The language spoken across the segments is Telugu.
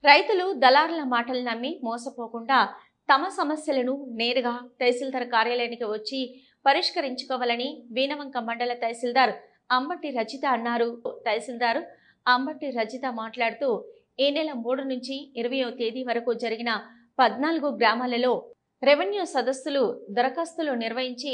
రైతులు దళారుల మాటలు నమ్మి మోసపోకుండా తమ సమస్యలను నేరుగా తహసీల్దార్ కార్యాలయానికి వచ్చి పరిష్కరించుకోవాలని వీణవంక మండల తహసీల్దార్ అంబటి రజిత అన్నారు. తహసీల్దార్ అంబటి రజిత మాట్లాడుతూ ఈ నెల 3 నుంచి 20వ తేదీ వరకు జరిగిన 14 గ్రామాలలో రెవెన్యూ సదస్సులు దరఖాస్తులు నిర్వహించి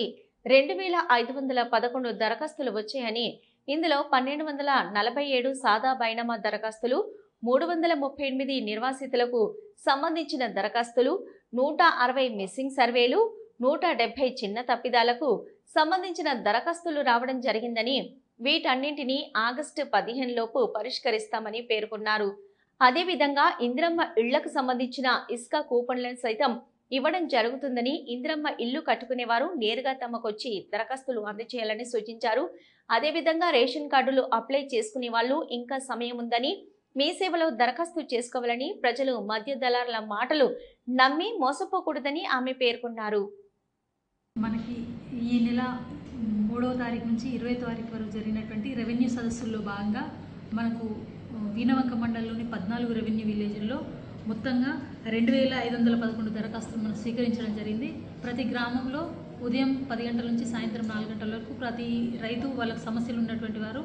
2511 దరఖాస్తులు వచ్చాయని, ఇందులో 1247 సాదా బైనామా దరఖాస్తులు, 338 నిర్వాసితులకు సంబంధించిన దరఖాస్తులు, 160 మిస్సింగ్ సర్వేలు, 170 చిన్న తప్పిదాలకు సంబంధించిన దరఖాస్తులు రావడం జరిగిందని, వీటన్నింటినీ ఆగస్టు 15 లోపు పరిష్కరిస్తామని పేర్కొన్నారు. అదేవిధంగా ఇందిరమ్మ ఇళ్లకు సంబంధించిన ఇసుక కూపన్లను సైతం ఇవ్వడం జరుగుతుందని, ఇందిరమ్మ ఇల్లు కట్టుకునేవారు నేరుగా తమకొచ్చి దరఖాస్తులు అందజేయాలని సూచించారు. అదేవిధంగా రేషన్ కార్డులు అప్లై చేసుకునే వాళ్ళు ఇంకా సమయం ఉందని, మీ సేవలో దరఖాస్తు చేసుకోవాలని, ప్రజలు మధ్య దళారుల మాటలు నమ్మి మోసపోకూడదని ఆమె పేర్కొన్నారు. మనకి ఈ నెల 3వ తారీఖు నుంచి 20వ తారీఖు వరకు జరిగినటువంటి రెవెన్యూ సదస్సుల్లో భాగంగా మనకు వీణవంక మండలంలోని 14 రెవెన్యూ విలేజ్ల్లో మొత్తంగా 2511 దరఖాస్తులు మనం స్వీకరించడం జరిగింది. ప్రతి గ్రామంలో ఉదయం 10 గంటల నుంచి సాయంత్రం 4 గంటల వరకు ప్రతి రైతు వాళ్ళకి సమస్యలు ఉన్నటువంటి వారు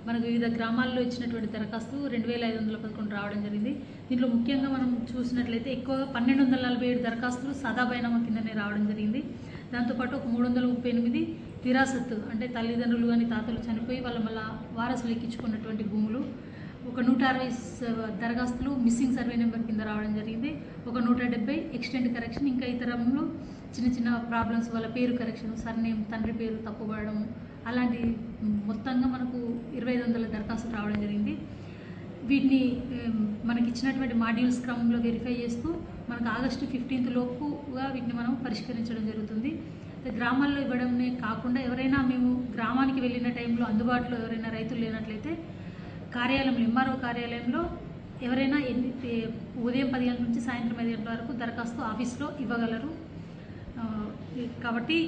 మనకు వివిధ గ్రామాల్లో ఇచ్చినటువంటి దరఖాస్తు 2511 రావడం జరిగింది. దీంట్లో ముఖ్యంగా మనం చూసినట్లయితే ఎక్కువగా 1247 దరఖాస్తులు సాదా బైనామా కిందనే రావడం జరిగింది. దాంతోపాటు ఒక 338 విరాసత్తు అంటే తల్లిదండ్రులు కానీ తాతలు చనిపోయి వాళ్ళ మళ్ళీ వారసులు ఎక్కించుకున్నటువంటి భూములు, ఒక 160 దరఖాస్తులు మిస్సింగ్ సర్వే నెంబర్ కింద రావడం జరిగింది. ఒక 170 ఎక్స్టెంట్ కరెక్షన్, ఇంకా ఇతరంలో చిన్న చిన్న ప్రాబ్లమ్స్ వాళ్ళ పేరు కరెక్షన్, సర్నేమ్ తండ్రి పేరు తప్పుపడడం, అలాంటి మొత్తంగా మనకు 2500 దరఖాస్తులు రావడం జరిగింది. వీటిని మనకి ఇచ్చినటువంటి మాడ్యూల్స్ క్రమంలో వెరిఫై చేస్తూ మనకు ఆగస్టు 15 లోపుగా వీటిని మనం పరిష్కరించడం జరుగుతుంది. గ్రామాల్లో ఇవ్వడమే కాకుండా ఎవరైనా మేము గ్రామానికి వెళ్ళిన టైంలో అందుబాటులో ఎవరైనా రైతులు లేనట్లయితే కార్యాలయంలో ఎంఆర్ఓ కార్యాలయంలో ఎవరైనా ఉదయం 10 గంటల నుంచి సాయంత్రం 5 గంటల వరకు దరఖాస్తు ఆఫీస్లో ఇవ్వగలరు. కాబట్టి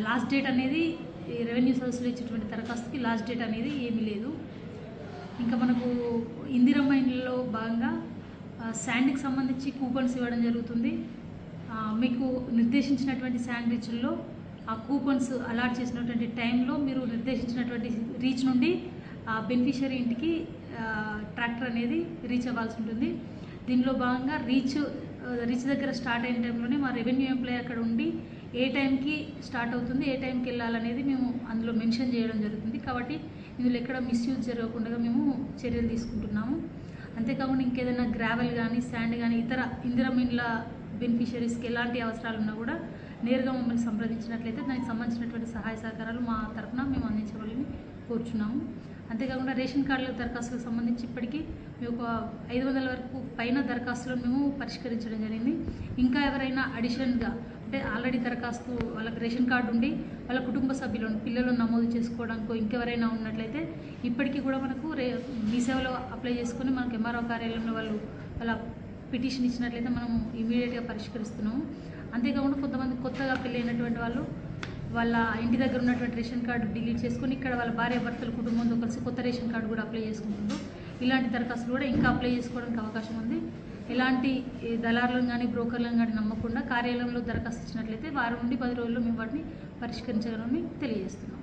లాస్ట్ డేట్ అనేది రెవెన్యూ సదస్సులో ఇచ్చేటువంటి దరఖాస్తుకి లాస్ట్ డేట్ అనేది ఏమీ లేదు. ఇంకా మనకు ఇందిరమ్మ ఇండ్లలో భాగంగా శాండ్కి సంబంధించి కూపన్స్ ఇవ్వడం జరుగుతుంది. మీకు నిర్దేశించినటువంటి శాండ్ రీచ్ల్లో ఆ కూపన్స్ అలాట్ చేసినటువంటి టైంలో మీరు నిర్దేశించినటువంటి రీచ్ నుండి ఆ బెనిఫిషియరీ ఇంటికి ట్రాక్టర్ అనేది రీచ్ అవ్వాల్సి ఉంటుంది. దీనిలో భాగంగా రీచ్ దగ్గర స్టార్ట్ అయిన టైంలోనే మా రెవెన్యూ ఎంప్లాయీ అక్కడ ఉండి ఏ టైంకి స్టార్ట్ అవుతుంది, ఏ టైంకి వెళ్ళాలనేది మేము అందులో మెన్షన్ చేయడం జరుగుతుంది. కాబట్టి ఇందులో ఎక్కడ మిస్యూజ్ జరగకుండా మేము చర్యలు తీసుకుంటున్నాము. అంతేకాకుండా ఇంకేదైనా గ్రావెల్ కానీ శాండ్ కానీ ఇతర ఇందిరమ్మ ఇండ్ల బెనిఫిషరీస్కి ఎలాంటి అవసరాలు ఉన్నా కూడా నేరుగా మమ్మల్ని సంప్రదించినట్లయితే దానికి సంబంధించినటువంటి సహాయ సహకారాలు మా తరఫున మేము అందించవాలని కోరుచున్నాము. అంతేకాకుండా రేషన్ కార్డుల దరఖాస్తులకు సంబంధించి ఇప్పటికీ మేము ఒక 500 వరకు పైన దరఖాస్తులను మేము పరిష్కరించడం జరిగింది. ఇంకా ఎవరైనా అడిషనల్గా అంటే ఆల్రెడీ దరఖాస్తు వాళ్ళకి రేషన్ కార్డు ఉండి వాళ్ళ కుటుంబ సభ్యులను పిల్లలను నమోదు చేసుకోవడానికి ఇంకెవరైనా ఉన్నట్లయితే ఇప్పటికీ కూడా మనకు మీ సేవలో అప్లై చేసుకొని మనకు ఎంఆర్ఓ కార్యాలయంలో వాళ్ళ పిటిషన్ ఇచ్చినట్లయితే మనం ఇమీడియట్గా పరిష్కరిస్తున్నాము. అంతేకాకుండా కొంతమంది కొత్తగా పెళ్ళైనటువంటి వాళ్ళు వాళ్ళ ఇంటి దగ్గర ఉన్నటువంటి రేషన్ కార్డు డిలీట్ చేసుకొని ఇక్కడ వాళ్ళ భార్య భర్తల కుటుంబంతో కలిసి కొత్త రేషన్ కార్డు కూడా అప్లై చేసుకుంటున్నారు. ఇలాంటి దరఖాస్తులు కూడా ఇంకా అప్లై చేసుకోవడానికి అవకాశం ఉంది. ఎలాంటి దళారులను కానీ బ్రోకర్లను కానీ నమ్మకుండా కార్యాలయంలో దరఖాస్తు ఇచ్చినట్లయితే వారం నుండి 10 రోజుల్లో మేము వాటిని పరిష్కరించగలమని తెలియజేస్తున్నాం.